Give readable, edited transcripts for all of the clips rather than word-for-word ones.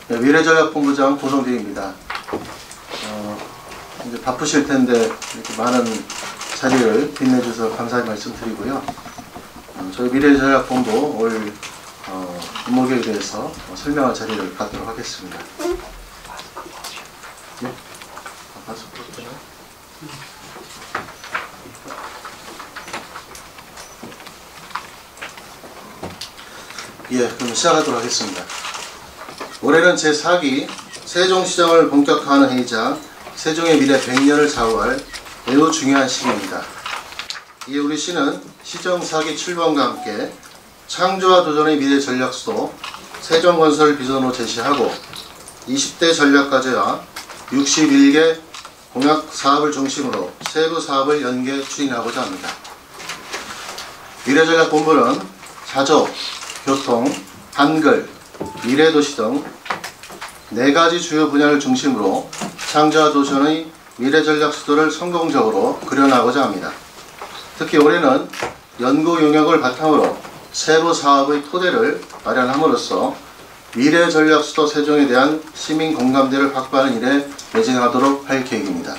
네, 미래전략본부장 고성빈입니다. 이제 바쁘실 텐데 이렇게 많은 자리를 빛내주셔서 감사의 말씀 드리고요. 저희 미래전략본부 올 업무 계획에 대해서 설명할 자리를 갖도록 하겠습니다. 네? 예, 그럼 시작하도록 하겠습니다. 올해는 제4기 세종시정을 본격화하는 해이자 세종의 미래 100년을 좌우할 매우 중요한 시기입니다. 이에 우리 시는 시정 4기 출범과 함께 창조와 도전의 미래 전략수도 세종건설 비전으로 제시하고 20대 전략과제와 61개 공약 사업을 중심으로 세부 사업을 연계 추진하고자 합니다. 미래전략본부는 자조, 교통, 한글, 미래도시 등 4가지 주요 분야를 중심으로 창조와 도전의 미래전략 수도를 성공적으로 그려나가고자 합니다. 특히 올해는 연구 용역을 바탕으로 세부 사업의 토대를 마련함으로써 미래전략 수도 세종에 대한 시민 공감대를 확보하는 일에 매진하도록 할 계획입니다.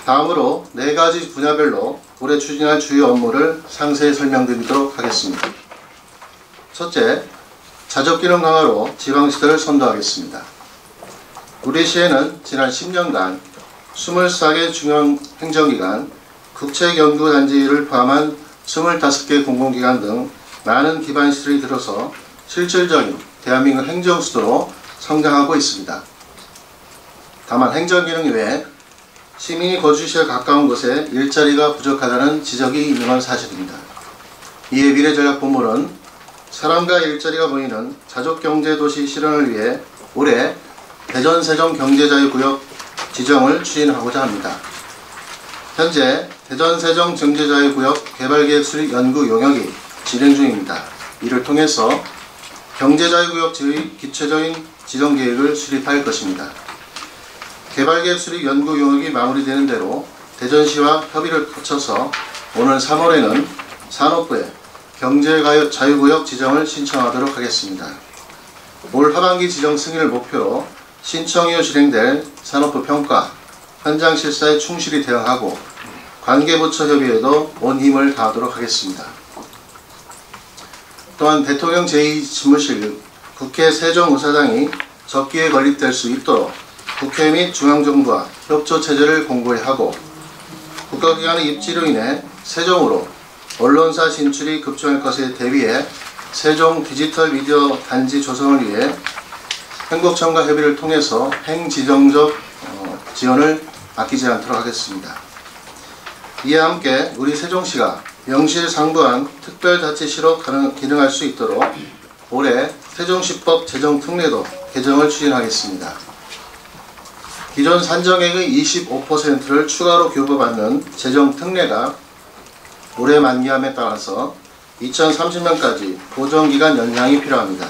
다음으로 4가지 분야별로 올해 추진할 주요 업무를 상세히 설명드리도록 하겠습니다. 첫째, 자족기능 강화로 지방시대를 선도하겠습니다. 우리 시에는 지난 10년간 24개 중앙 행정기관, 국책연구단지를 포함한 25개 공공기관 등 많은 기반시설이 들어서 실질적인 대한민국 행정수도로 성장하고 있습니다. 다만 행정기능 외에 시민이 거주시에 가까운 곳에 일자리가 부족하다는 지적이 있는 건 사실입니다. 이에 미래전략본부는 사람과 일자리가 모이는 자족경제도시 실현을 위해 올해 대전 세종 경제자유구역 지정을 추진하고자 합니다. 현재 대전 세종 경제자유구역 개발계획 수립 연구 용역이 진행 중입니다. 이를 통해서 경제자유구역의 기초적인 지정계획을 수립할 것입니다. 개발계획 수립 연구 용역이 마무리되는 대로 대전시와 협의를 거쳐서 오늘 3월에는 산업부에 경제자유구역 지정을 신청하도록 하겠습니다. 올 하반기 지정 승인을 목표로 신청 이후 진행될 산업부 평가, 현장 실사에 충실히 대응하고 관계부처 협의에도 온 힘을 다하도록 하겠습니다. 또한 대통령 제2집무실 국회 세종의사당이 적기에 건립될 수 있도록 국회 및 중앙정부와 협조체제를 공고히 하고 국가기관의 입지로 인해 세종으로 언론사 진출이 급증할 것에 대비해 세종 디지털 미디어 단지 조성을 위해 행복청과 협의를 통해서 행지정적 지원을 아끼지 않도록 하겠습니다. 이와 함께 우리 세종시가 명실상부한 특별자치시로 기능할 수 있도록 올해 세종시법 제정특례도 개정을 추진하겠습니다. 기존 산정액의 25%를 추가로 교부받는 제정특례가 올해 만기함에 따라서 2030년까지 보정기간 연장이 필요합니다.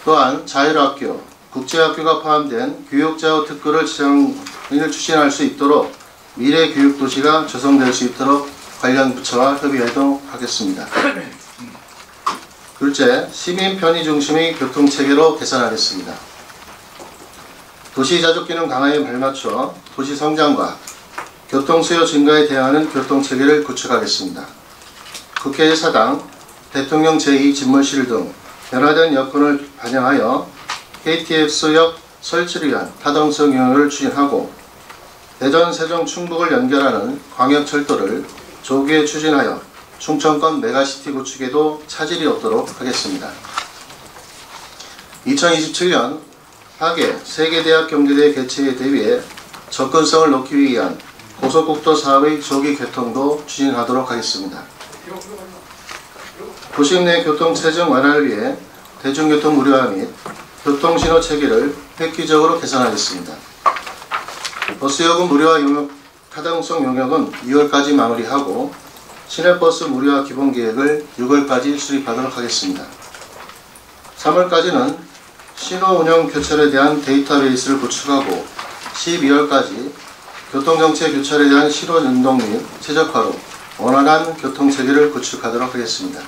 또한 자율학교, 국제학교가 포함된 교육자유 특구를 지정을 추진할 수 있도록 미래교육도시가 조성될 수 있도록 관련 부처와 협의하도록 하겠습니다. 둘째, 시민 편의 중심의 교통체계로 개선하겠습니다. 도시자족기능 강화에 발맞춰 도시 성장과 교통수요 증가에 대응하는 교통체계를 구축하겠습니다. 국회 사당, 대통령 제2집무실 등 변화된 여건을 반영하여 KTX역 설치를 위한 타당성 용역을 추진하고 대전, 세종, 충북을 연결하는 광역철도를 조기에 추진하여 충청권 메가시티 구축에도 차질이 없도록 하겠습니다. 2027년 하계 세계대학 경제대 개최에 대비해 접근성을 높이기 위한 고속국도 사업의 조기 개통도 추진하도록 하겠습니다. 도심 내 교통체증 완화를 위해 대중교통 무료화 및 교통신호 체계를 획기적으로 개선하겠습니다. 버스요금 무료화 용역, 타당성 용역은 2월까지 마무리하고 시내버스 무료화 기본계획을 6월까지 수립하도록 하겠습니다. 3월까지는 신호운영 교철에 대한 데이터베이스를 구축하고 12월까지 교통정체 교철에 대한 실원 운동 및 최적화로 원활한 교통체계를 구축하도록 하겠습니다.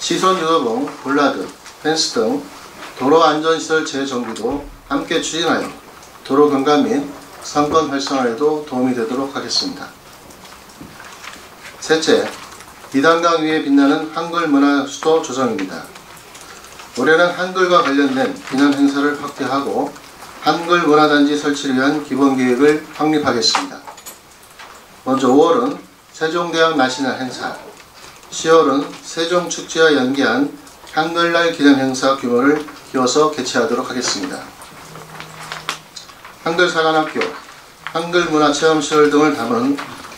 시선 유도봉, 볼라드, 펜스 등 도로 안전시설 재정비도 함께 추진하여 도로 경관 및 상권 활성화에도 도움이 되도록 하겠습니다. 셋째, 이단강 위에 빛나는 한글 문화 수도 조성입니다. 올해는 한글과 관련된 기념 행사를 확대하고 한글 문화단지 설치를 위한 기본계획을 확립하겠습니다. 먼저 5월은 세종대학 날씨날 행사, 10월은 세종축제와 연계한 한글날 기념행사 규모를 키워서 개최하도록 하겠습니다. 한글사관학교, 한글문화체험시설 등을 담은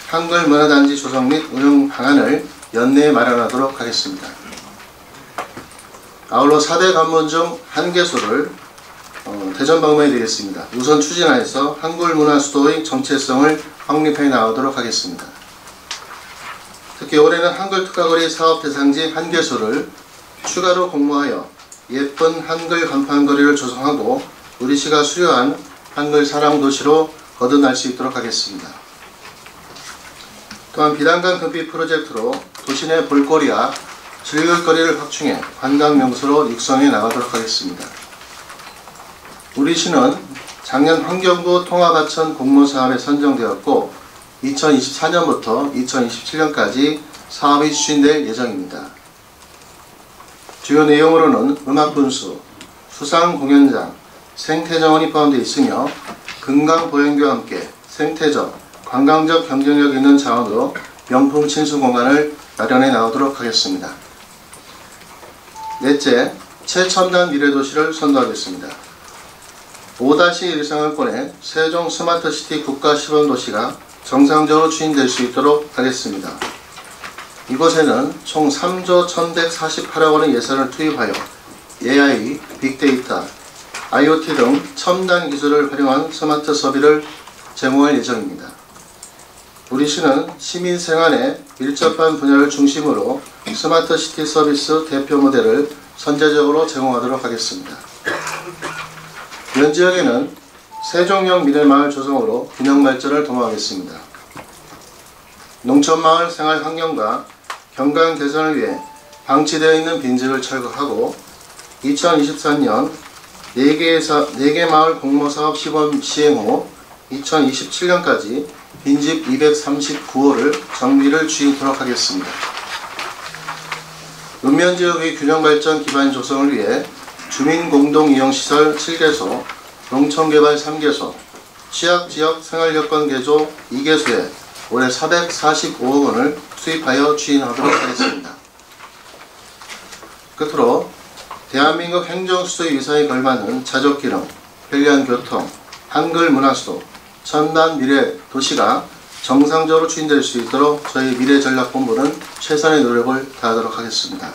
한글문화단지 조성 및 운영 방안을 연내에 마련하도록 하겠습니다. 아울러 4대 관문 중 1개소를 대전 방문해 드리겠습니다. 우선 추진하여서 한글문화수도의 정체성을 확립해 나가도록 하겠습니다. 특히 올해는 한글특화거리 사업 대상지 1개소를 추가로 공모하여 예쁜 한글 간판거리를 조성하고 우리시가 수려한 한글 사랑 도시로 거듭날 수 있도록 하겠습니다. 또한 비단강 금빛 프로젝트로 도시 내 볼거리와 즐길거리를 확충해 관광명소로 육성해 나가도록 하겠습니다. 우리시는 작년 환경부 통합하천 공모사업에 선정되었고 2024년부터 2027년까지 사업이 추진될 예정입니다. 주요 내용으로는 음악분수, 수상공연장, 생태정원이 포함되어 있으며 금강보행교와 함께 생태적, 관광적 경쟁력 있는 자원으로 명품 친수공간을 마련해 나오도록 하겠습니다. 넷째, 최첨단 미래도시를 선도하겠습니다. 5-1상을권해 세종 스마트시티 국가시범도시가 정상적으로 추진될 수 있도록 하겠습니다. 이곳에는 총 3조 1148억 원의 예산을 투입하여 AI, 빅데이터, IoT 등 첨단 기술을 활용한 스마트 서비스를 제공할 예정입니다. 우리시는 시민생활에 밀접한 분야를 중심으로 스마트시티 서비스 대표 모델을 선제적으로 제공하도록 하겠습니다. 면지역에는 세종형 미래마을 조성으로 균형발전을 도모하겠습니다. 농촌마을 생활환경과 경관 개선을 위해 방치되어 있는 빈집을 철거하고 2023년 4개 마을 공모사업 시범 시행 후 2027년까지 빈집 239호를 정비를 추진하도록 하겠습니다. 읍면지역의 균형발전 기반 조성을 위해 주민공동이용시설 7개소, 농촌개발 3개소, 취약지역 생활여건 개조 2개소에 올해 445억 원을 투입하여 추진하도록 하겠습니다. 끝으로 대한민국 행정수도의 위상에 걸맞는 자족기능, 편리한 교통, 한글 문화수도, 첨단 미래 도시가 정상적으로 추진될 수 있도록 저희 미래전략본부는 최선의 노력을 다하도록 하겠습니다.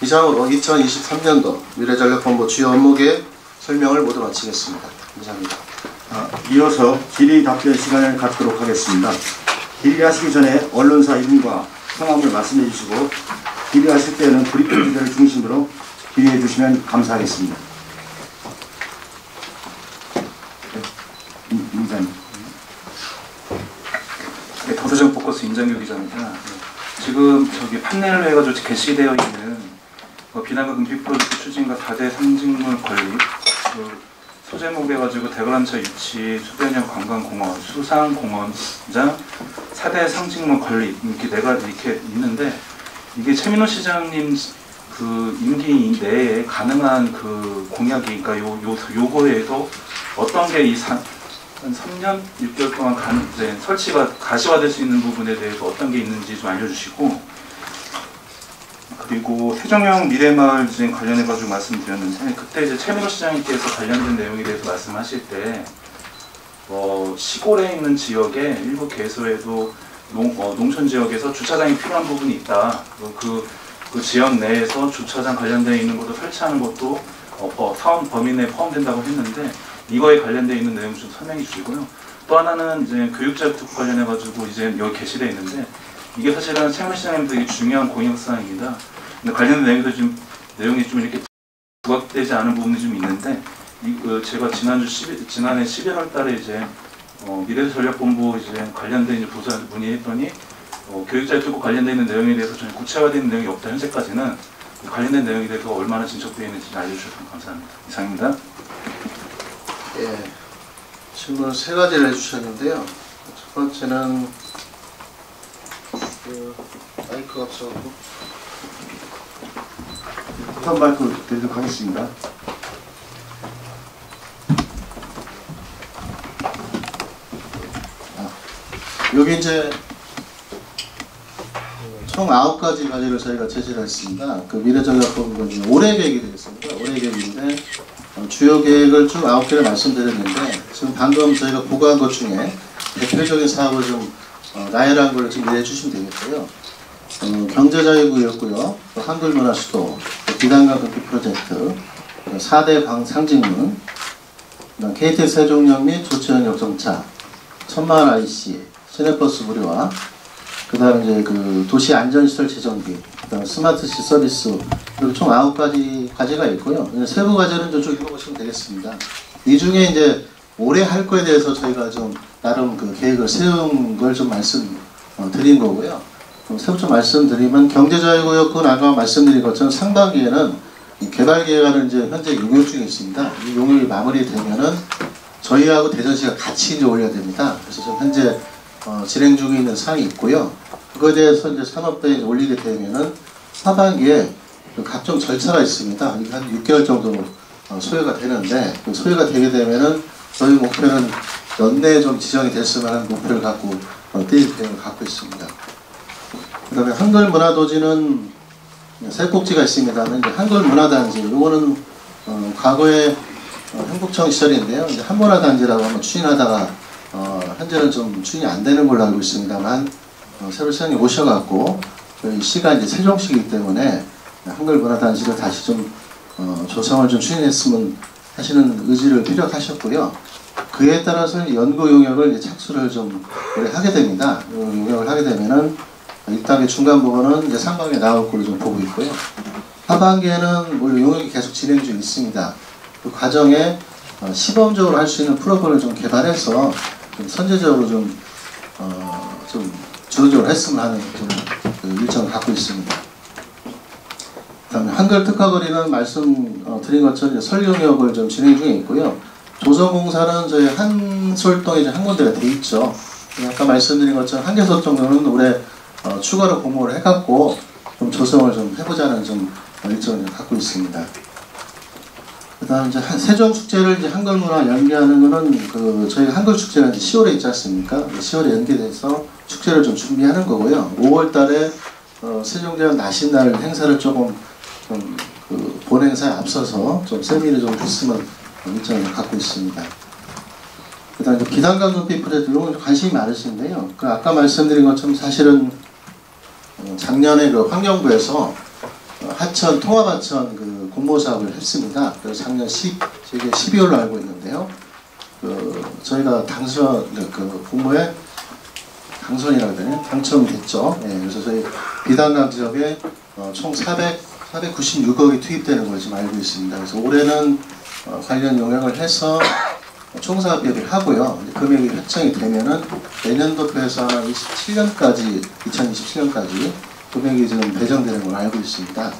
이상으로 2023년도 미래전략본부 주요 업무계획 설명을 모두 마치겠습니다. 감사합니다. 이어서 질의 답변 시간을 갖도록 하겠습니다. 질의하시기 전에 언론사 이름과 성함을 말씀해 주시고 질의하실 때는 브리핑 주제를 중심으로 질의해 주시면 감사하겠습니다. 임기자님. 네, 도서정 포커스 임장규 기자입니다. 지금 저기 판넬로 해가지고 게시되어 있는 비단강 금빛 프로젝트 추진과 다대 상징물 건립 소제목에 가지고 대관람차 유치, 수변형 관광공원, 수상공원장, 4대 상징물 건립 이렇게 있는데 이게 최민호 시장님 그 임기 내에 가능한 그 공약이 그러니까 요거에도 어떤 게 한 3년 6개월 동안 설치가 가시화될 수 있는 부분에 대해서 어떤 게 있는지 좀 알려주시고 그리고 세종형 미래마을 지금 관련해가지고 말씀드렸는데 그때 이제 최민호 시장님께서 관련된 내용에 대해서 말씀하실 때 시골에 있는 지역에 일부 개소에도 농촌 지역에서 주차장이 필요한 부분이 있다. 그 지역 내에서 주차장 관련되어 있는 것도 설치하는 것도 사업 범위 내에 포함된다고 했는데 이거에 관련되어 있는 내용 좀 설명해 주시고요. 또 하나는 이제 교육자격 관련해가지고 이제 여기 게시되어 있는데 이게 사실은 최민호 시장님 되게 중요한 공약사항입니다. 근데 관련된 내용이 좀 이렇게 부각되지 않은 부분이 좀 있는데 제가 지난해 11월 달에 이제 미래전략본부 이제 관련된 이제 부서 문의했더니 교육자격과 관련되어 있는 내용에 대해서 전혀 구체화되어 있는 내용이 없다. 현재까지는 관련된 내용에 대해서 얼마나 진척되어 있는지 알려주셔서 감사합니다. 이상입니다. 예, 질문 세 가지를 해주셨는데요. 첫 번째는 마이크가 없어갖고 우선 마이크 드리도록 하겠습니다. 여기 이제 총 9가지 과제를 저희가 제시를 했습니다. 그 미래전략법은 이제 올해 계획이 되겠습니다. 올해 계획인데 주요 계획을 쭉 9개를 말씀드렸는데 지금 방금 저희가 보고한 것 중에 대표적인 사업을 좀 나열한 걸 지금 이해해 주시면 되겠고요. 경제자유구였고요. 한글문화수도, 비단과 극기 프로젝트, 4대 상징문, KTX 세종역 및 조치원역 정차, 천마을 IC, 시내버스 무료화, 그 다음에 이제 그 도시 안전시설 재정비, 그 다음 스마트시 서비스, 이렇게 총 9가지 과제가 있고요. 세부 과제는 좀 읽어보시면 되겠습니다. 이 중에 이제 올해 할 거에 대해서 저희가 좀 나름 그 계획을 세운 걸 좀 말씀드린 거고요. 세부 좀 말씀드리면 경제자유구역은 아까 말씀드린 것처럼 상반기에는 개발계획안을 이제 현재 용역 중에 있습니다. 이 용역이 마무리되면은 저희하고 대전시가 같이 이제 올려야 됩니다. 그래서 지금 현재 진행 중에 있는 사항이 있고요. 그거에 대해서 이제 산업부에 올리게 되면은 하반기에 각종 절차가 있습니다. 이게 한 6개월 정도 소요가 되는데 그 소요가 되게 되면은 저희 목표는 연내에 좀 지정이 됐으면 하는 목표를 갖고 뛸 계획을 갖고 있습니다. 그 다음에 한글문화도지는 세 꼭지가 있습니다. 이제 한글문화단지, 요거는 과거에 행복청 시절인데요. 이제 한문화단지라고 한번 추진하다가 현재는 좀 추진이 안 되는 걸로 알고 있습니다만 새로 시장님 오셔갖고 저희 시가 이제 세종시이기 때문에 한글문화단지를 다시 좀 조성을 좀 추진했으면 하시는 의지를 피력하셨고요. 그에 따라서 연구 용역을 이제 착수를 좀 하게 됩니다. 용역을 하게 되면은 일단의 중간 부분은 이제 상반기에 나올 걸로 좀 보고 있고요. 하반기에는 물론 용역이 계속 진행 중에 있습니다. 그 과정에 시범적으로 할 수 있는 프로그램을 좀 개발해서 좀 선제적으로 좀 주도적으로 했으면 하는 그 일정을 갖고 있습니다. 그다음에 한글 특화거리는 말씀드린 것처럼 설경역을 좀 진행 중에 있고요. 조성공사는 저희 한솔동에 이제 한 군데가 돼 있죠. 아까 말씀드린 것처럼 한개소 정도는 올해 추가로 공모를 해갖고 좀 조성을 좀 해보자는 좀 일정을 갖고 있습니다. 그다음 이제 세종 축제를 이제 한글문화 연계하는 거는 그 저희가 한글 축제가 이제 10월에 있지 않습니까? 10월에 연계돼서 축제를 좀 준비하는 거고요. 5월달에 세종대왕 나신날 행사를 조금 그 본행사에 앞서서 좀 세미를 좀 했으면 일정을 갖고 있습니다. 그다음 이제 비단강 눈빛 프로젝트 이런 관심이 많으신데요. 그 아까 말씀드린 것처럼 사실은 작년에 그 환경부에서 하천 통합하천 그 공모 사업을 했습니다. 그래서 작년 12월로 알고 있는데요. 저희가 그 공모에 당선이라고 해야 되나요? 당첨이 됐죠. 예, 그래서 저희 비단강 지역에 총 496억이 투입되는 걸 지금 알고 있습니다. 그래서 올해는 관련 용역을 해서 총사업비를 하고요. 금액이 협정이 되면은 내년도표에서 2027년까지 금액이 지금 배정되는 걸 알고 있습니다.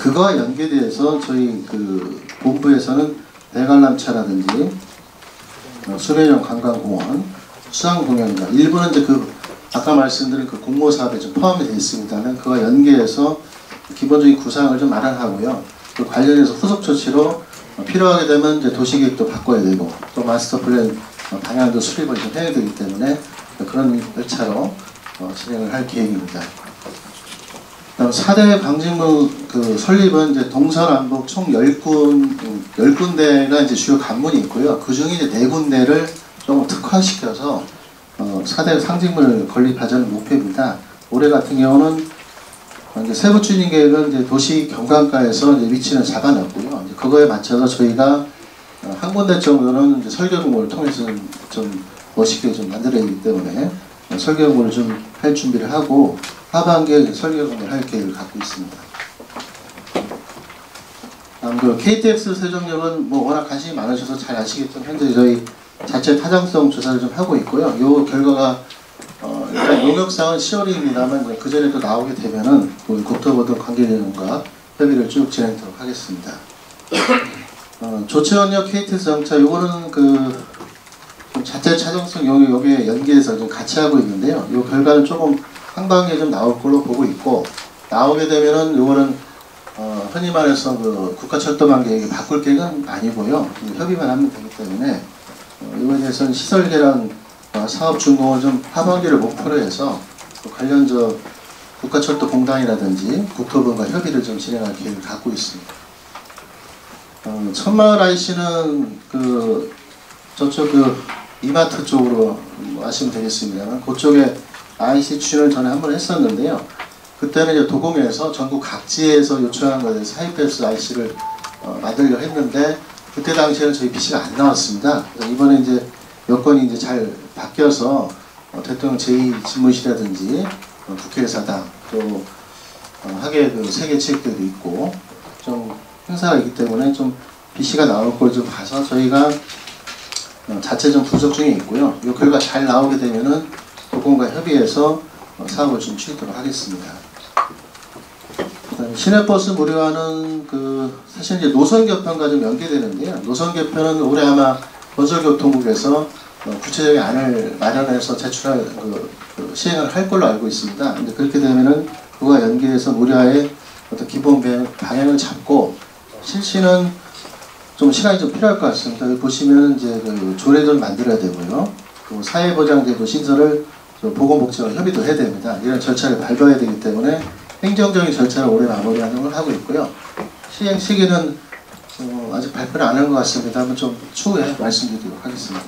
그거와 연계돼서 저희 그 본부에서는 대관람차라든지 수변형 관광공원, 수상공연가 일부는 이제 그 아까 말씀드린 그 공모 사업에 좀 포함이 되어 있습니다만 그와 연계해서 기본적인 구상을 좀 마련하고요. 그 관련해서 후속 조치로 필요하게 되면 이제 도시계획도 바꿔야 되고 또 마스터 플랜 방향도 수립을 좀 해야 되기 때문에 그런 절차로 진행을 할 계획입니다. 그다음 4대 방직문 그 설립은 이제 동서남북 총 10군데가 이제 주요 관문이 있고요. 그 중에 이제 4군데를 좀 특화시켜서 4대 상징문을 건립하자는 목표입니다. 올해 같은 경우는 이제 세부 추진 계획은 이제 도시 경관가에서 이제 위치는 잡아놨고요. 이제 그거에 맞춰서 저희가 한 군데 정도는 이제 설계공모를 통해서 좀 멋있게 좀 만들어야 하기 때문에 설계공모를 좀 할 준비를 하고 하반기에 설계공모를 할 계획을 갖고 있습니다. 그 KTX 세종역은 뭐 워낙 관심이 많으셔서 잘 아시겠지만 현재 저희 자체 타당성 조사를 좀 하고 있고요. 이 결과가 일단 용역사항은 10월입니다만 그 전에 또 나오게 되면은 우리 국토부도 관계자들과 협의를 쭉 진행하도록 하겠습니다. 조치원역 KTX 정차 요거는 그 자체 차정성 용역에 연계해서 좀 같이 하고 있는데요. 요 결과는 조금 상반기에 좀 나올 걸로 보고 있고, 나오게 되면은 요거는 흔히 말해서 그 국가철도망 계획이 바꿀 계획은 아니고요. 협의만 하면 되기 때문에 이거에 대해서는 시설 개량 사업 준공을 좀 하반기를 목표로 해서 관련 국가철도공단이라든지 국토부와 협의를 좀 진행할 계획을 갖고 있습니다. 천마을 IC는 그 저쪽 그 이마트 쪽으로 아시면 되겠습니다만 그쪽에 IC 추진을 전에 한번 했었는데요. 그때는 이제 도공에서 전국 각지에서 요청한 것에 대해서 하이패스 IC를 만들려 했는데 그때 당시에는 저희 PC가 안 나왔습니다. 그래서 이번에 이제 여건이 이제 잘 바뀌어서 대통령 제2집무실이라든지 국회의사당 또 하계 그 세계 체육대도 있고 좀 행사가 있기 때문에 좀 PC가 나올 걸 좀 봐서 저희가 자체 좀 분석 중에 있고요. 이 결과 잘 나오게 되면은 도공과 협의해서 사업을 좀 추진하도록 하겠습니다. 시내버스 무료화는 그 사실 이제 노선 개편과 좀 연계되는데요. 노선 개편은 올해 아마 건설교통국에서 구체적인 안을 마련해서 제출할 시행을 할 걸로 알고 있습니다. 근데 그렇게 되면은 그와 연계해서 무료화의 어떤 기본 방향을 잡고 실시는 좀 시간이 좀 필요할 것 같습니다. 여기 보시면 이제 그 조례도 만들어야 되고요. 그 사회보장제도 신설을 보건복지와 협의도 해야 됩니다. 이런 절차를 밟아야 되기 때문에 행정적인 절차를 올해 마무리하는 걸 하고 있고요. 시행 시기는 아직 발표를 안 한 것 같습니다. 한번 좀 추후에 말씀드리도록 하겠습니다.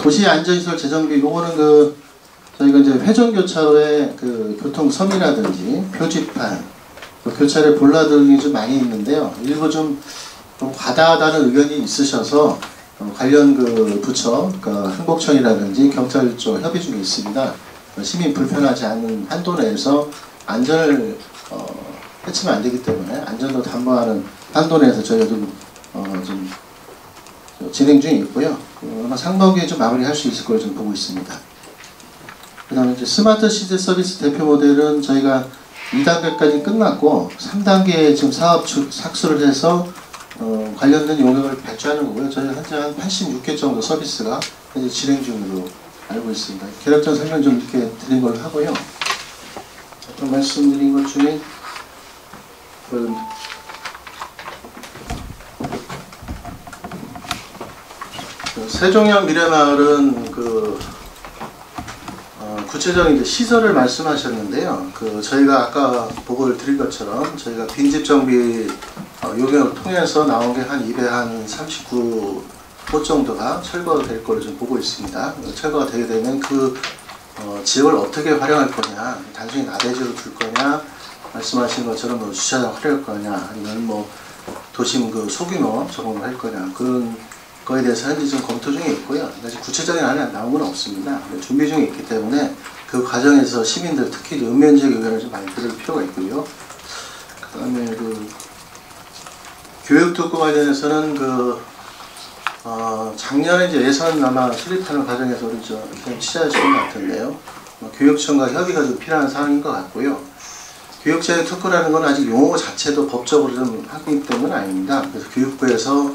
도시안전시설 재정비 요거는 그 저희가 이제 회전교차로의 그 교통섬이라든지 표지판, 교차로의 볼라 등이 좀 많이 있는데요. 일부 좀 과다하다는 의견이 있으셔서 관련 그 부처, 그러니까 행복청이라든지 경찰 쪽 협의 중에 있습니다. 시민 불편하지 않는 한도 내에서 안전을 해치면 안 되기 때문에 안전도 담보하는 한도 내에서 저희가 좀 진행 중에 있고요. 아마 상반기에 좀 마무리할 수 있을 걸로 좀 보고 있습니다. 그 다음에 이제 스마트 시티 서비스 대표 모델은 저희가 2단계까지 끝났고 3단계에 지금 사업 착수를 해서 관련된 용역을 발주하는 거고요. 저희 현재 한 86개 정도 서비스가 현재 진행 중으로 알고 있습니다. 계획전 설명 좀 이렇게 드린 걸로 하고요. 좀 말씀드린 것 중에 세종역 미래마을은 구체적인 이제 시설을 말씀하셨는데요. 저희가 아까 보고를 드린 것처럼 저희가 빈집 정비 요격을 통해서 나온 게 한 239곳 정도가 철거가 될 걸로 좀 보고 있습니다. 철거가 되게 되면 그 지역을 어떻게 활용할 거냐, 단순히 나대지로 둘 거냐, 말씀하신 것처럼 뭐 주차장 활용할 거냐, 아니면 뭐 도심 그 소규모 적응을 할 거냐, 그런 거에 대해서 현재 좀 검토 중에 있고요. 아직 구체적인 안이 나온 건 없습니다. 준비 중에 있기 때문에 그 과정에서 시민들, 특히 읍면지역 의견을 좀 많이 들을 필요가 있고요. 그 다음에 교육특구 관련해서는 작년에 이제 예산 아마 수립하는 과정에서 우리 취재하신 것 같은데요. 교육청과 협의가 좀 필요한 사항인 것 같고요. 교육자의 특구라는 건 아직 용어 자체도 법적으로 좀 하기 때문은 아닙니다. 그래서 교육부에서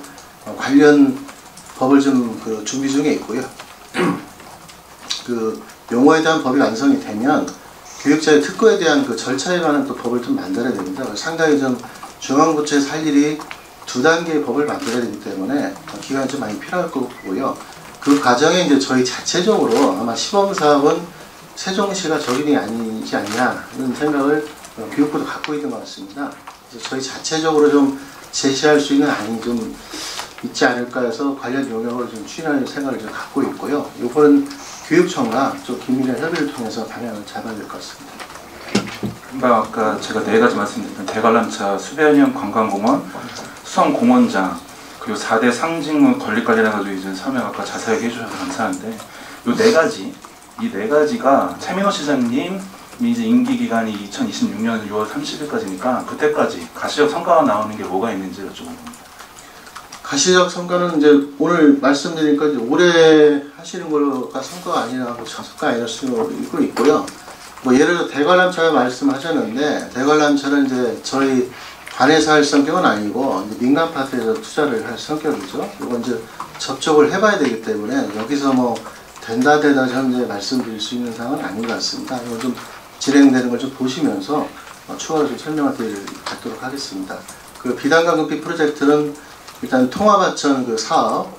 관련 법을 좀 준비 중에 있고요. 용어에 대한 법이 완성이 되면 교육자의 특구에 대한 절차에 관한 또 법을 좀 만들어야 됩니다. 상당히 좀 중앙부처에서 할 일이 2단계의 법을 만들어야 되기 때문에 기간이 좀 많이 필요할 거고요. 그 과정에 이제 저희 자체적으로 아마 시범사업은 세종시가 적용이 아니지 않냐 이런 생각을 교육부도 갖고 있는 것 같습니다. 그래서 저희 자체적으로 좀 제시할 수 있는 안이 좀 있지 않을까 해서 관련 용역을 좀 추진하는 생각을 좀 갖고 있고요. 이거는 교육청과 좀 긴밀한 협의를 통해서 방향을 잡아야 될 것 같습니다. 아까 제가 4가지 말씀드렸던 대관람차, 수변형 관광공원, 수성공원장, 그리고 4대 상징물 건립 관련해가지고 이제 설명 아까 자세하게 해주셔서 감사한데 이 4가지, 이 4가지가 최민호 시장님 이제 임기 기간이 2026년 6월 30일까지니까 그때까지 가시적 성과가 나오는 게 뭐가 있는지 여쭤봅니다. 가시적 선거는 이제 오늘 말씀드리니까 이제 올해 하시는 거가 선거가 아니라고 선거가 아닐 수도 있고요. 뭐 예를 들어 대관람차 말씀하셨는데 대관람차는 이제 저희 관에서 할 성격은 아니고 이제 민간 파트에서 투자를 할 성격이죠. 이건 이제 접촉을 해봐야 되기 때문에 여기서 뭐 된다 현재 말씀드릴 수 있는 상황은 아닌 것 같습니다. 이거 좀 진행되는 걸 좀 보시면서 추가로 좀 설명을 드리도록 하겠습니다. 그 비단강 금빛 프로젝트는 일단 통합하천 그 사업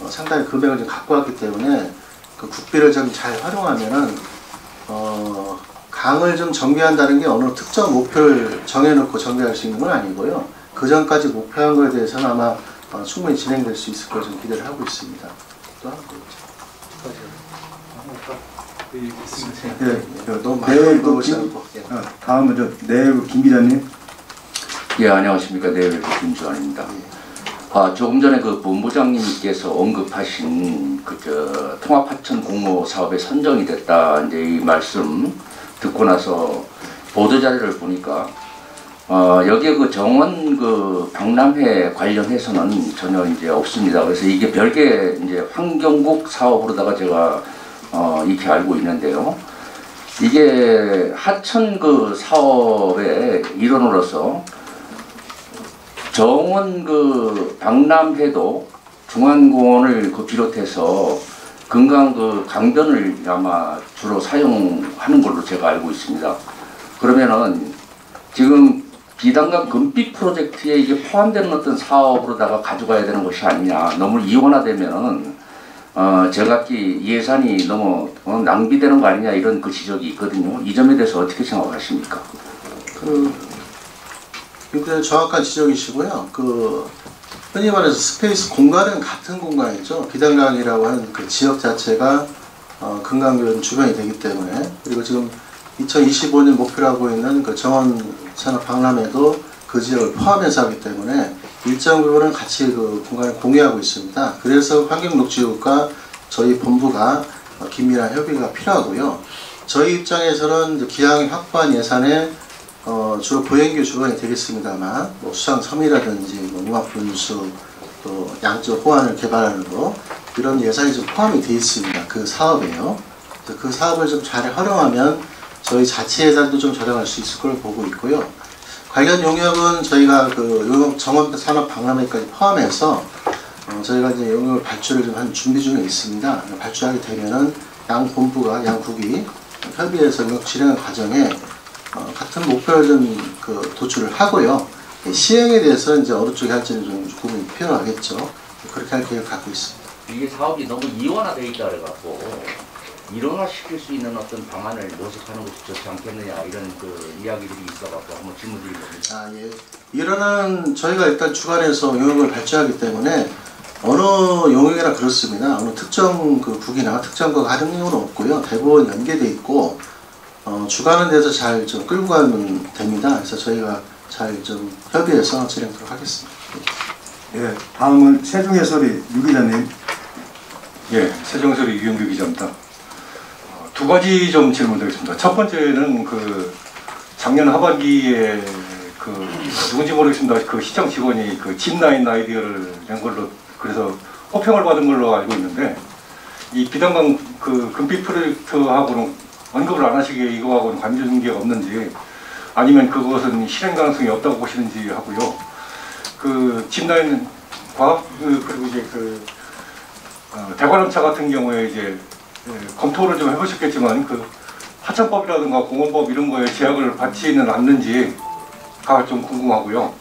상당히 금액을 좀 갖고 왔기 때문에 그 국비를 좀 잘 활용하면은 강을 좀 정비한다는 게 어느 특정 목표를 정해놓고 정비할 수 있는 건 아니고요. 그 전까지 목표한 거에 대해서는 아마 충분히 진행될 수 있을 걸 좀 기대를 하고 있습니다. 또 하나 더 있죠. 너무 많이 물어보시고. 다음은 내외부 김 기자님. 예, 안녕하십니까. 내외부 김주환입니다. 조금 전에 그 본부장님께서 언급하신 통합하천 공모 사업에 선정이 됐다 이제 이 말씀 듣고 나서 보도 자료를 보니까 여기에 그 정원 그 박람회 관련해서는 전혀 이제 없습니다. 그래서 이게 별개 이제 환경국 사업으로다가 제가 이렇게 알고 있는데요. 이게 하천 그 사업의 일원으로서 정원 그 박람회도 중앙공원을 그 비롯해서 금강 그 강변을 아마 주로 사용하는 걸로 제가 알고 있습니다. 그러면은 지금 비단강 금빛 프로젝트에 이게 포함되는 어떤 사업으로다가 가져가야 되는 것이 아니냐. 너무 이원화되면은 제각기 예산이 너무 낭비되는 거 아니냐 이런 그 지적이 있거든요. 이 점에 대해서 어떻게 생각하십니까? 굉장히 정확한 지적이시고요. 흔히 말해서 스페이스 공간은 같은 공간이죠. 비단강이라고 하는 그 지역 자체가 금강변 주변이 되기 때문에, 그리고 지금 2025년 목표로 하고 있는 그 정원 산업 박람회도 그 지역을 포함해서 하기 때문에 일정 부분은 같이 그 공간을 공유하고 있습니다. 그래서 환경녹지국과 저희 본부가 긴밀한 협의가 필요하고요. 저희 입장에서는 이제 기왕에 확보한 예산에 주로 보행교 주변이 되겠습니다만, 뭐 수상섬이라든지 뭐 융합분수, 또 양적 호환을 개발하는 거, 이런 예산이 좀 포함이 되어 있습니다. 그 사업에요. 그 사업을 좀 잘 활용하면 저희 자체 예산도 좀 절약할 수 있을 걸 보고 있고요. 관련 용역은 저희가 그 정원 산업 박람회까지 포함해서 저희가 이제 용역을 발주를 좀 한 준비 중에 있습니다. 발주하게 되면은 양 본부가 양국이 협의해서 용역 진행 과정에 같은 목표를 좀 도출을 하고요. 시행에 대해서 이제 어느 쪽이 할지는 좀 고민이 필요하겠죠. 그렇게 할 계획을 갖고 있습니다. 이게 사업이 너무 이원화되어 있다 그래갖고 일원화시킬 수 있는 어떤 방안을 모색하는 것이 좋지 않겠느냐 이런 그 이야기들이 있어갖고 한번 질문드린 겁니다. 예. 이러는 저희가 일단 주관해서 용역을 발주하기 때문에 어느 용역이나 그렇습니다. 어느 특정 그 국이나 특정 그 하는 용은 없고요. 대부분 연계돼 있고 주관은 돼서 잘 좀 끌고 가면 됩니다. 그래서 저희가 잘 좀 협의해서 진행하도록 하겠습니다. 예, 다음은 세종해설이 유 기자님. 예, 세종해설이 유영규 기자입니다. 두 가지 좀 질문드리겠습니다. 첫 번째는 작년 하반기에 누군지 모르겠습니다. 그 시청 직원이 짚라인 아이디어를 낸 걸로, 그래서 호평을 받은 걸로 알고 있는데, 이 비단강 금빛 프로젝트하고는 언급을 안 하시기에 이거하고는 관계가 없는지, 아니면 그것은 실행 가능성이 없다고 보시는지 하고요. 짚라인 과학, 그리고 이제 대관람차 같은 경우에 이제 검토를 좀 해보셨겠지만 하천법이라든가 공원법 이런 거에 제약을 받지는 않는지가 좀 궁금하고요.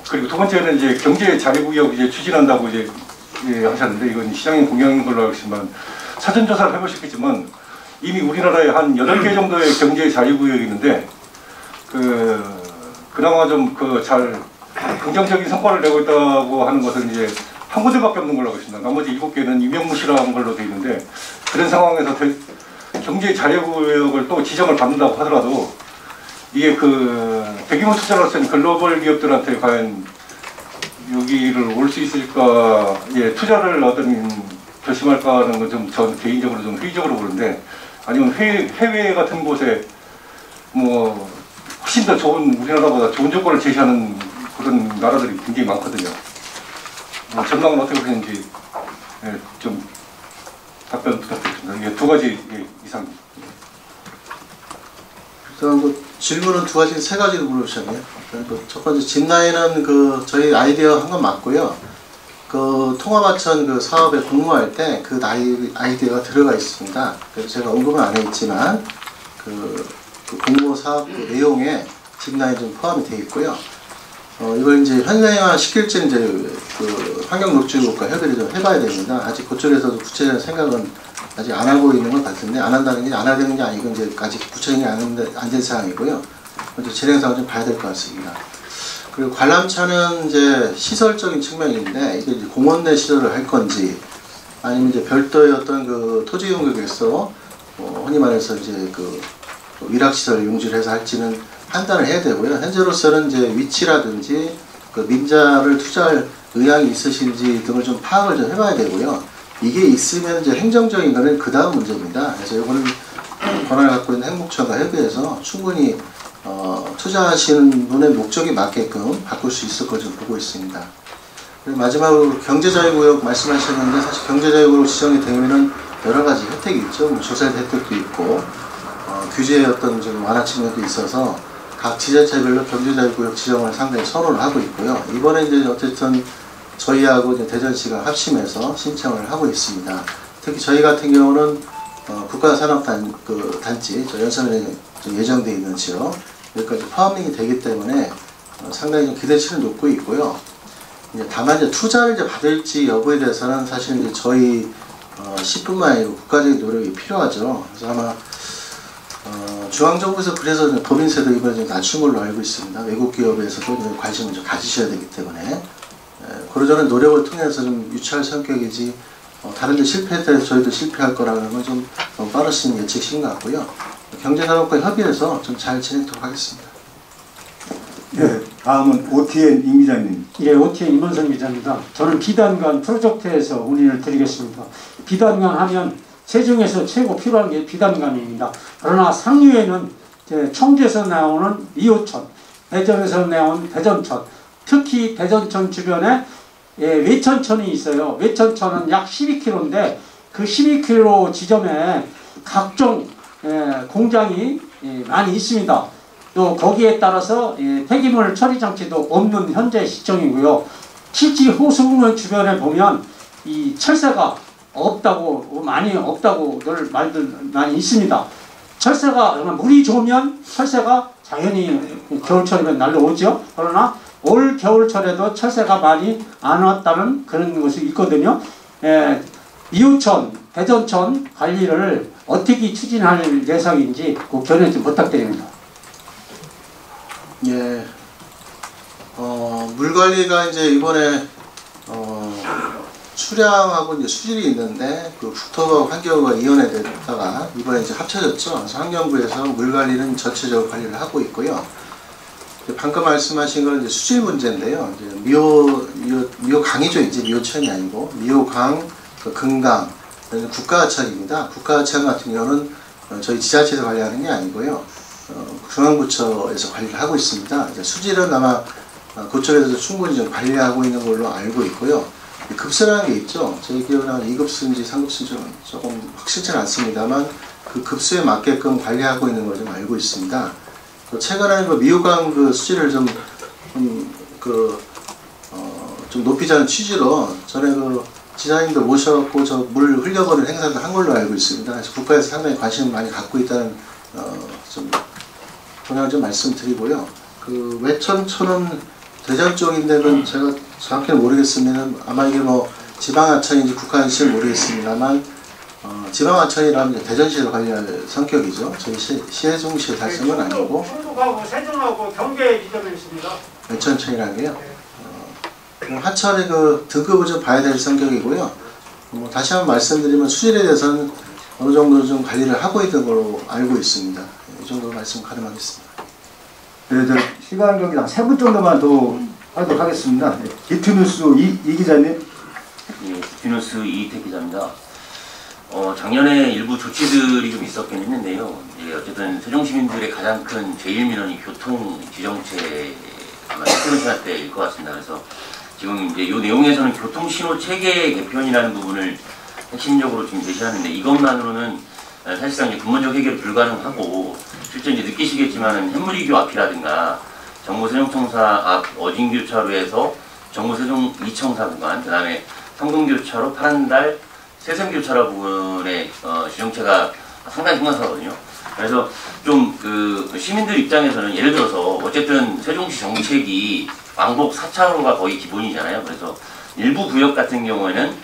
그리고 두 번째는 이제 경제 자립구역 이제 추진한다고 이제 하셨는데, 이건 시장님 공약인 걸로 알고 있지만 사전 조사를 해보셨겠지만 이미 우리나라에 한 8개 정도의 경제 자립구역이 있는데 그나마 좀 잘 긍정적인 성과를 내고 있다고 하는 것은 이제 한 군데밖에 없는 걸로 알고 있습니다. 나머지 7개는 유명무실한 걸로 되어 있는데, 그런 상황에서 경제 자립구역을 또 지정을 받는다고 하더라도 이게 대규모 투자를 쓴 글로벌 기업들한테 과연 여기를 올 수 있을까, 투자를 결심할까 하는 건 좀 전 개인적으로 좀 회의적으로 보는데, 아니면 해외 같은 곳에 뭐 훨씬 더 좋은, 우리나라보다 좋은 조건을 제시하는 그런 나라들이 굉장히 많거든요. 전망은 어떻게 보시는지 예, 좀 답변 부탁드립니다. 예, 두 가지 이상. 일단 그 질문은 두 가지, 세 가지로 물어보셨네요. 첫 번째 짚라인은 그 저희 아이디어 한 건 맞고요. 그 통화마천 그 사업에 공모할 때 그 아이디어가 들어가 있습니다. 그래서 제가 언급은 안 했지만 그 공모 사업 그 내용에 짚라인 좀 포함이 되어 있고요. 이걸 이제 현장화 시킬지 이제 그 환경녹지국과 협의를 좀 해봐야 됩니다. 아직 그쪽에서도 구체적인 생각은 아직 안 하고 있는 것 같은데, 안 한다는 게 안 하는 게 아니고 이제 아직 구체적인 안 된 사항이고요. 이제 진행 상황 좀 봐야 될 것 같습니다. 그리고 관람차는 이제 시설적인 측면인데, 이게 이제 공원 내 시설을 할 건지 아니면 이제 별도의 어떤 그 토지 용역에서 흔히 말해서 이제 그 위락시설 용지를 해서 할지는 판단을 해야 되고요. 현재로서는 이제 위치라든지 그 민자를 투자할 의향이 있으신지 등을 좀 파악을 좀 해봐야 되고요. 이게 있으면 이제 행정적인 거는 그 다음 문제입니다. 그래서 이거는 권한을 갖고 있는 행복처가 협의해서 충분히 투자하시는 분의 목적에 맞게끔 바꿀 수 있을 걸 좀 보고 있습니다. 그리고 마지막으로 경제자유구역 말씀하셨는데, 사실 경제자유구역으로 지정이 되면은 여러 가지 혜택이 있죠. 뭐 조세 혜택도 있고 규제의 어떤 좀 완화 측면도 있어서 각 지자체별로 경제자유구역 지정을 상당히 선호를 하고 있고요. 이번에 이제 어쨌든 저희하고 이제 대전시가 합심해서 신청을 하고 있습니다. 특히 저희 같은 경우는 국가산업단지, 저 연산에 예정되어 있는 지역 여기까지 포함이 되기 때문에 상당히 좀 기대치는 높고 있고요. 이제 다만 이제 투자를 이제 받을지 여부에 대해서는 사실 이제 저희 시뿐만 아니고 국가적인 노력이 필요하죠. 그래서 아마 중앙정부에서 그래서 법인세도 이번에 좀 낮춘 걸로 알고 있습니다. 외국 기업에서도 관심을 좀 가지셔야 되기 때문에 그러저런 노력을 통해서 좀 유치할 성격이지 다른 데 실패했다 저희도 실패할 거라는 건 좀 빠르신 예측인 것 같고요. 경제산업과 협의해서 좀 잘 진행하도록 하겠습니다. 네, 다음은 OTN 임 기자님. 예, OTN 임원성 기자입니다. 저는 비단관 프로젝트에서 문의를 드리겠습니다. 비단관 하면 세종에서 최고 필요한 게 비단관입니다. 그러나 상류에는 청주에서 나오는 미호천, 대전에서 나온 대전천, 특히 대전천 주변에 외천천이 있어요. 외천천은 약 12km인데 그 12km 지점에 각종 공장이 많이 있습니다. 또 거기에 따라서 폐기물 처리 장치도 없는 현재 시점이고요. 실제 호수공원 주변에 보면 이 철새가 없다고, 많이 없다고 늘 말들 많이 있습니다. 철새가 물이 좋으면 철새가 당연히 겨울철이면 날라오죠. 그러나 올 겨울철에도 철새가 많이 안 왔다는 그런 것이 있거든요. 이호천, 대전천 관리를 어떻게 추진할 예상인지 그 견해 좀 부탁드립니다. 예, 물 관리가 이제 이번에 수량하고 이제 수질이 있는데 그 국토가 환경부가 이원회됐다가 이번에 이제 합쳐졌죠. 그래서 환경부에서 물 관리는 전체적으로 관리를 하고 있고요. 방금 말씀하신 건 이제 수질 문제인데요. 이제 미호강이죠. 이제 미호천이 아니고 미호강, 그 금강, 국가하천입니다. 국가하천 같은 경우는 저희 지자체에서 관리하는 게 아니고요. 중앙부처에서 관리를 하고 있습니다. 이제 수질은 아마 그쪽에서 충분히 좀 관리하고 있는 걸로 알고 있고요. 급수라는 게 있죠. 저희 기업은 2급수인지 3급수인지 조금 확실치는 않습니다만 그 급수에 맞게끔 관리하고 있는 걸 좀 알고 있습니다. 최근에 그 미호강 그 수질을 좀 높이자는 취지로 전에 그 지사님들 모셔갖고 저 물 흘려버리는 행사도 한 걸로 알고 있습니다. 그래서 국가에서 상당히 관심을 많이 갖고 있다는 좀 동향을 좀 말씀드리고요. 그 외천천은 대전 쪽인데는 제가 정확히는 모르겠으면 아마 이게 뭐 지방하천인지 국가하천인지 모르겠습니다만 지방하천이라면 대전시에서 관리할 성격이죠. 저희 세종시에 달성은 아니고 충북하고 세종하고 경계 지점에 있습니다. 외천천이라는 게요. 하천의 그 등급을 좀 봐야 될 성격이고요. 다시 한번 말씀드리면 수질에 대해서는 어느 정도 좀 관리를 하고 있는 걸로 알고 있습니다. 이 정도 말씀 가능하겠습니다. 네, 저 시간 관계상 3분 정도만 더 하도록 하겠습니다. 기투뉴스 이 기자님. 예, 기투뉴스 이태 기자입니다. 작년에 일부 조치들이 좀 있었긴 했는데요. 예, 어쨌든 세종 시민들의 가장 큰 제일 민원이 교통 지정체 아마 출근 시간 때일 것 같습니다. 그래서 지금 이제 이 내용에서는 교통신호 체계 개편이라는 부분을 핵심적으로 지금 제시하는데 이것만으로는 사실상 이제 근본적 해결 불가능하고 실제 이제 느끼시겠지만은 햇물이교 앞이라든가 정부세종청사 앞 어진교차로에서 정부세종 이청사 구간, 그 다음에 성동교차로 파란달 세샘교차로 부분의 지정체가 상당히 심각하거든요. 그래서 좀 그 시민들 입장에서는 예를 들어서 어쨌든 세종시 정책이 왕복 4차로가 거의 기본이잖아요. 그래서 일부 구역 같은 경우에는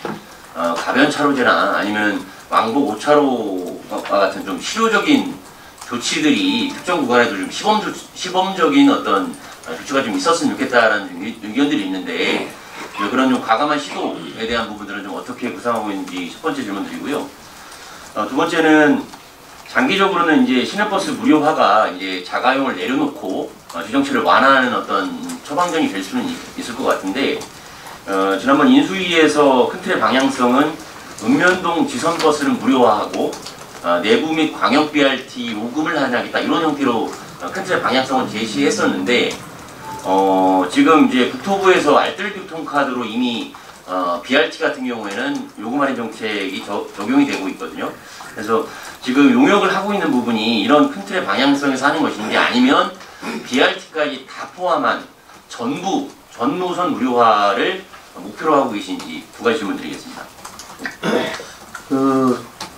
가변차로제나 아니면 왕복 5차로와 같은 좀 실효적인 조치들이 특정 구간에도 좀 시범적인 어떤 조치가 좀 있었으면 좋겠다라는 의견들이 있는데 그런 좀 과감한 시도에 대한 부분들은 좀 어떻게 구상하고 있는지 첫 번째 질문 드리고요. 두 번째는 장기적으로는 이제 시내버스 무료화가 이제 자가용을 내려놓고 지정체를 완화하는 어떤 처방전이 될 수는 있을 것 같은데 지난번 인수위에서 큰 틀의 방향성은 읍면동 지선버스를 무료화하고 내부 및 광역 BRT 요금을 하자겠다 이런 형태로 큰 틀의 방향성을 제시했었는데 지금 이제 국토부에서 알뜰교통카드로 이미 BRT 같은 경우에는 요금 할인 정책이 적용이 되고 있거든요. 그래서 지금 용역을 하고 있는 부분이 이런 큰 틀의 방향성에서 하는 것인지 아니면 BRT까지 다 포함한 전 노선 무료화를 목표로 하고 계신지 두 가지 질문 드리겠습니다.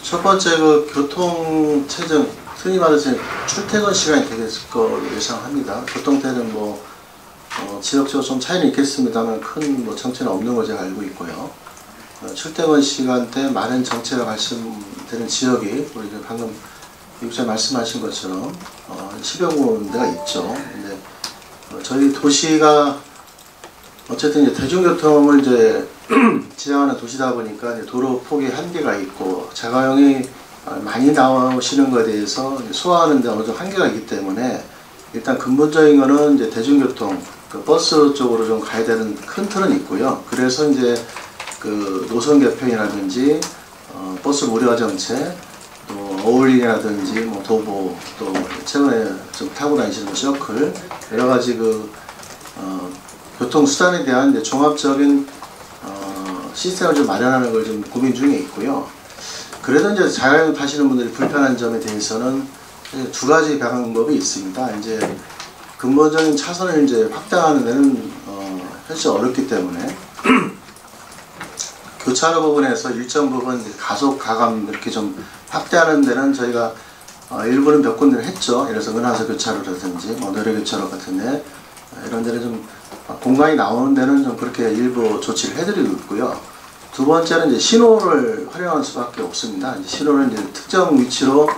첫 번째 교통 체증, 흔히 말해서 출퇴근 시간이 되겠을 거로 예상합니다. 교통태는 지역적으로 좀 차이는 있겠습니다만 큰 정체는 없는 걸 제가 알고 있고요. 출퇴근 시간대 많은 정체가 발생되는 지역이 우리 방금 유국장 말씀하신 것처럼 10여 군데가 있죠. 근데 저희 도시가 어쨌든 이제 대중교통을 이제 지향하는 도시다 보니까 이제 도로 폭이 한계가 있고 자가용이 많이 나오시는 것에 대해서 소화하는 데 어느 정도 한계가 있기 때문에 일단 근본적인 거는 이제 대중교통 버스 쪽으로 좀 가야 되는 큰 틀은 있고요. 그래서 이제 노선 개편이라든지 버스 무료화 정책, 또 어울링이라든지 도보, 또 최근에 좀 타고 다니시는 서클 여러 가지 교통 수단에 대한 이제 종합적인 시스템을 좀 마련하는 걸 좀 고민 중에 있고요. 그래도 이제 자가용 타시는 분들이 불편한 점에 대해서는 두 가지 방법이 있습니다. 이제 근본적인 차선을 이제 확대하는 데는 현실 어렵기 때문에 교차로 부분에서 일정 부분 가속 가감 이렇게 좀 확대하는 데는 저희가 일부는 몇 군데를 했죠. 예를 들어서 은하수 교차로라든지 노래 교차로 같은데 이런 데는 좀 공간이 나오는 데는 좀 그렇게 일부 조치를 해드리고 있고요. 두 번째는 이제 신호를 활용할 수밖에 없습니다. 이제 신호는 이제 특정 위치로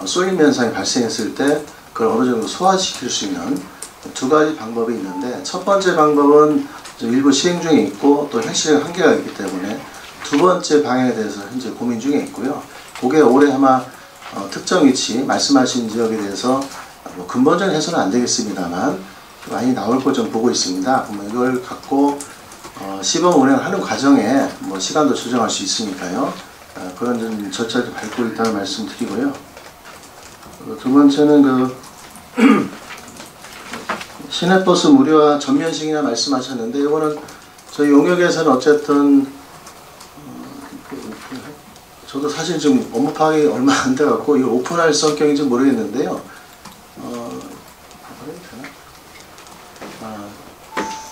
쏠림 현상이 발생했을 때 그걸 어느 정도 소화시킬 수 있는 두 가지 방법이 있는데 첫 번째 방법은 좀 일부 시행 중에 있고 또 현실의 한계가 있기 때문에 두 번째 방향에 대해서 현재 고민 중에 있고요. 그게 올해 아마 특정 위치 말씀하신 지역에 대해서 근본적인 해소는 안 되겠습니다만 많이 나올 걸 좀 보고 있습니다. 이걸 갖고 시범 운행하는 과정에 시간도 조정할 수 있으니까요. 그런 좀 절차를 밟고 있다는 말씀 드리고요. 두 번째는 시내버스 무료화 전면식이나 말씀하셨는데 이거는 저희 용역에서는 어쨌든 저도 사실 좀 업무 파악이 얼마 안 돼갖고 이거 오픈할 성격인지 모르겠는데요.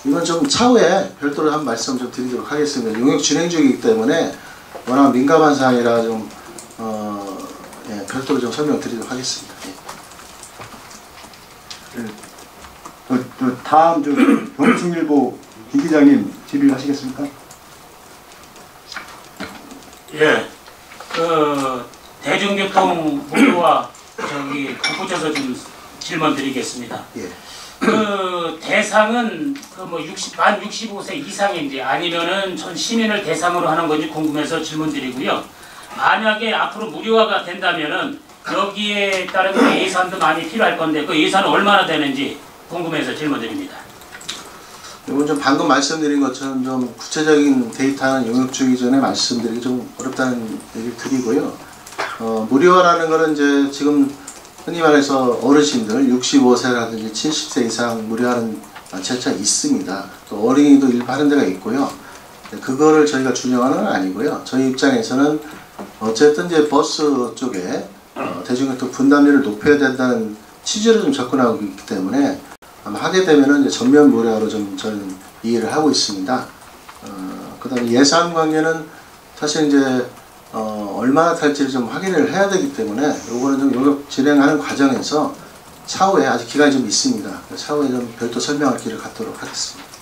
이건 좀 차후에 별도로 한 말씀 좀 드리도록 하겠습니다. 용역 진행 중이기 때문에 워낙 민감한 사항이라 좀 별도로 좀 설명드리도록 하겠습니다. 다음 경충일보 기 기자님 질의하시겠습니까? 예, 대중교통 무료화 덧붙여서 좀 질문 드리겠습니다. 예. 대상은 만 65세 이상인지 아니면은 전 시민을 대상으로 하는 건지 궁금해서 질문 드리고요. 만약에 앞으로 무료화가 된다면은 여기에 따른 예산도 많이 필요할 건데 그 예산은 얼마나 되는지 궁금해서 질문 드립니다. 이건 좀 방금 말씀드린 것처럼 좀 구체적인 데이터는 용역 주기 전에 말씀드리기 좀 어렵다는 얘기를 드리고요. 무료화라는 거는 이제 지금 흔히 말해서 어르신들 65세라든지 70세 이상 무료화는 절차 있습니다. 또 어린이도 일부하는 데가 있고요. 그거를 저희가 준용하는 건 아니고요. 저희 입장에서는 어쨌든 이제 버스 쪽에 대중교통 분담률을 높여야 된다는 취지로 좀 접근하고 있기 때문에 아마 하게 되면은 이제 전면 무료화로 좀 저는 이해를 하고 있습니다. 그다음에 예산 관계는 사실 이제 얼마나 탈지를 좀 확인을 해야 되기 때문에 요거는 좀 용역 진행하는 과정에서 차후에 아직 기간이 좀 있습니다. 차후에 좀 별도 설명할 기회를 갖도록 하겠습니다.